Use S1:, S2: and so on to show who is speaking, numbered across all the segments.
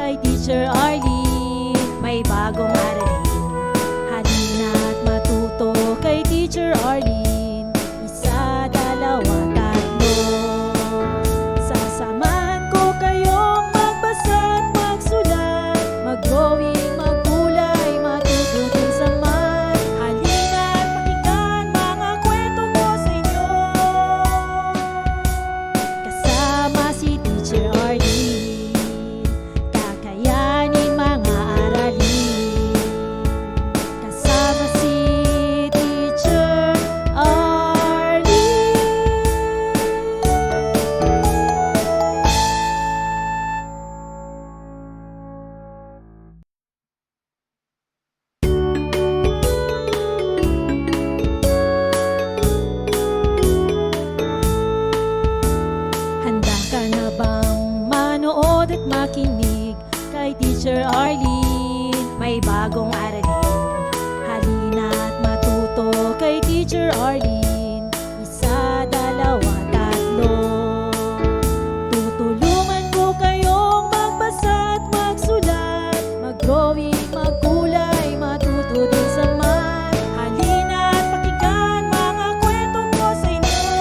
S1: kay Teacher Arlene. May bagong aralin, halina't matuto kay Teacher Arlene. Isa, dalawa, tatlo. Sasamahan ko kayong magbasa't magsulat, mag-drawing, maggulay, matututin sa math. Halina't pakinggan mga kwento ko sa inyo, kasama si Teacher Arlene. Kakayanin mga aralin, kasama si Teacher Arlene. Handa ka na bang manood at makinig kay Teacher Arlene? May bagong aralin, halina't matuto kay Teacher Arlene. Isa, dalawa, tatlo. Tutulungan ko kayong magbasa at magsulat, mag-drawing, maggulay, matuto din sa math. Halina't pakinggan mga kwento ko sa inyo,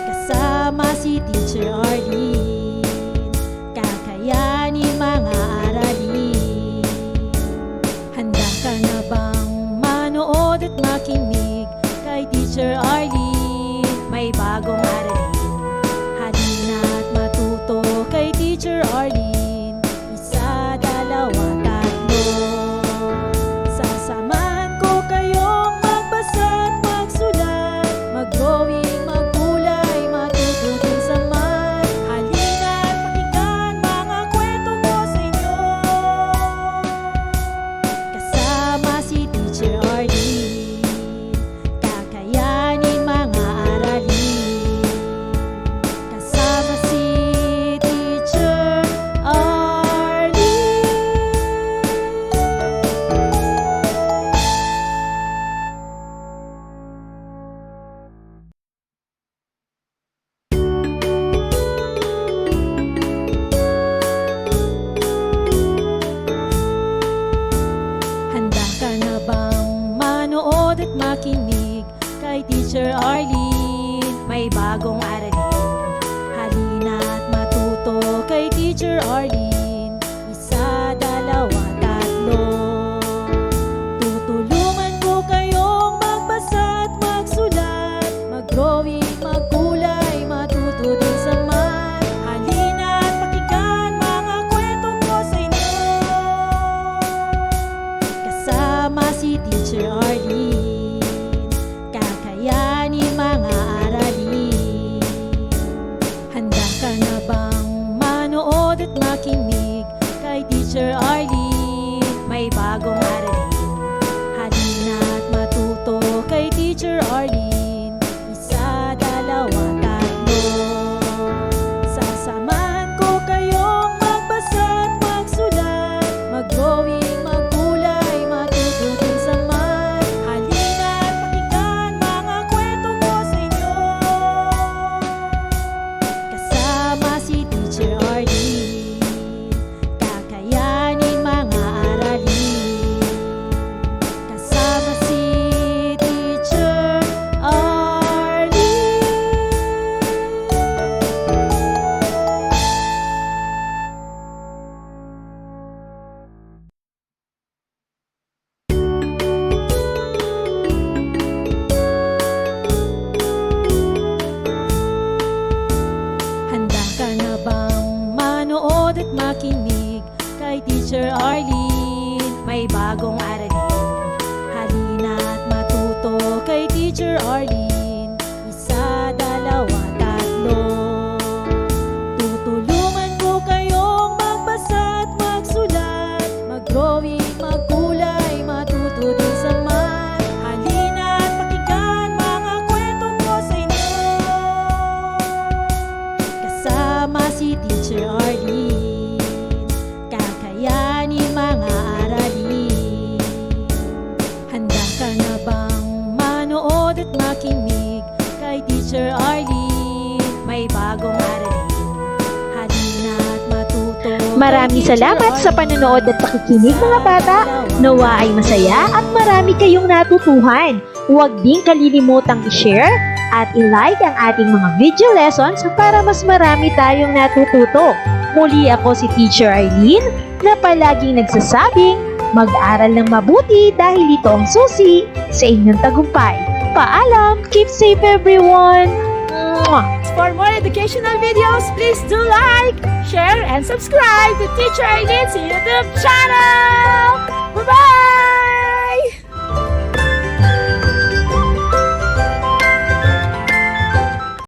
S1: kasama si Teacher Arlene. Kakayanin mga aralin. Handa ka na bang manood at makinig kay Teacher Arlene? May bagong aralin, halina't matuto kay Teacher Arlene. Isa, dalawa, tatlo. Sasamahan ko kayong magbasa at magsulat, mag-drawing, maggulay, matututin sa math. Halina't pakinggan mga kwento ko sa inyo, kasama si Teacher Arlene. Kakayanin mga aralin, kasama si Teacher Arlene. Handa ka na bang manood at makinig kay Teacher Arlene? May bagong aralin, halina't matuto kay Teacher Arlene. Isa, dalawa, tatlo. Tutulungan ko kayong magbasa at magsulat, mag-drawing, maggulay, matuto din sa math. Halina't pakinggan mga kwento ko sa inyo, kasama si Teacher Arlene. Kakayanin mga aralin. Handa ka na bang manood at makinig kay Teacher Arlene? May bagong aralin, halina't matuto kay Teacher Arlene. Isa, dalawa, tatlo. Sasamahan ko kayong magbasa at magsulat, mag-drawing, maggulay, matututin sa math. Halina't pakinggan mga kwento ko sa inyo, kasama si Teacher Arlene. Kakayanin mga aralin, kasama si Teacher Arlene. Handa ka na bang manood at makinig kay Teacher Arlene? May bagong aralin, halina't matuto kay Teacher Arlene. Isa, dalawa, tatlo. Tutulungan ko kayong magbasa at magsulat, mag-drawing, maggulay, matuto din sa math. Halina't pakinggan mga kwento ko sa inyo, kasama si Teacher Arlene. Kakayanin mga aralin. Handa ka na bang manood at makinig
S2: Maraming salamat sa panonood at pakikinig mga bata. Nawa ay masaya at marami kayong natutuhan. Huwag din kalilimutang i-share at i-like ang ating mga video lessons para mas marami tayong natututo. Muli ako si Teacher Arlene na palaging nagsasabing mag-aral ng mabuti dahil ito ang susi sa inyong tagumpay. Paalam! Keep safe everyone! Mwah!
S1: For more educational videos, please do like, share, and subscribe to Teacher Arlene's YouTube channel!